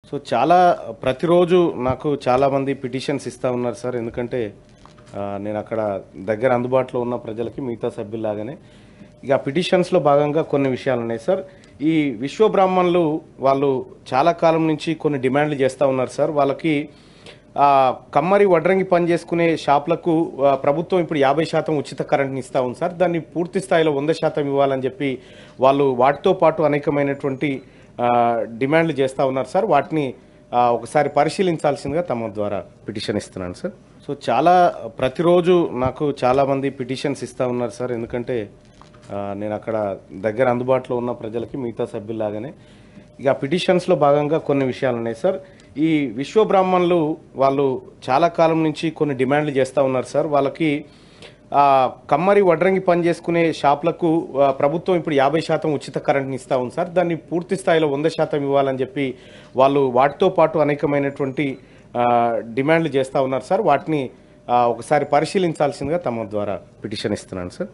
So చాలా ప్రతిరోజు నాకు చాలామంది పిటిషన్స్ ఇస్తా ఉన్నారు సార్. ఎందుకంటే నేను అక్కడ దగ్గర అందుబాటులో ఉన్న ప్రజలకి మిగతా సభ్యుల్లాగానే ఇక పిటిషన్స్‌లో భాగంగా కొన్ని విషయాలున్నాయి సార్. ఈ విశ్వ బ్రాహ్మణులు వాళ్ళు చాలా కాలం నుంచి కొన్ని డిమాండ్‌లు చేస్తా ఉన్నారు సార్. వాళ్ళకి కమ్మరి, వడ్రంగి పని చేసుకునే షాపులకు ప్రభుత్వం ఇప్పుడు 50% ఉచిత కరెంట్‌ని ఇస్తా ఉంది సార్. దాన్ని పూర్తి స్థాయిలో 100% ఇవ్వాలని చెప్పి వాళ్ళు వాటితో పాటు అనేకమైనటువంటి డిమాండ్‌లు చేస్తా ఉన్నారు సార్. వాటిని ఒకసారి పరిశీలించాల్సిందిగా తమ ద్వారా పిటిషన్ ఇస్తున్నాను సార్. సో చాలా ప్రతిరోజు నాకు చాలామంది పిటిషన్స్ ఇస్తా ఉన్నారు సార్. ఎందుకంటే నేను అక్కడ దగ్గర అందుబాటులో ఉన్న ప్రజలకి మిగతా సభ్యుల్లాగానే ఇక పిటిషన్స్‌లో భాగంగా కొన్ని విషయాలున్నాయి సార్. ఈ విశ్వ బ్రాహ్మణులు వాళ్ళు చాలా కాలం నుంచి కొన్ని డిమాండ్‌లు చేస్తా ఉన్నారు సార్. వాళ్ళకి కమ్మరి, వడ్రంగి పని చేసుకునే షాపులకు ప్రభుత్వం ఇప్పుడు 50% ఉచిత కరెంట్‌ని ఇస్తా ఉంది సార్. దాన్ని పూర్తి స్థాయిలో 100% ఇవ్వాలని చెప్పి వాళ్ళు వాటితో పాటు అనేకమైనటువంటి డిమాండ్‌లు చేస్తా ఉన్నారు సార్. వాటిని ఒకసారి పరిశీలించాల్సిందిగా తమ ద్వారా పిటిషన్ ఇస్తున్నాను సార్.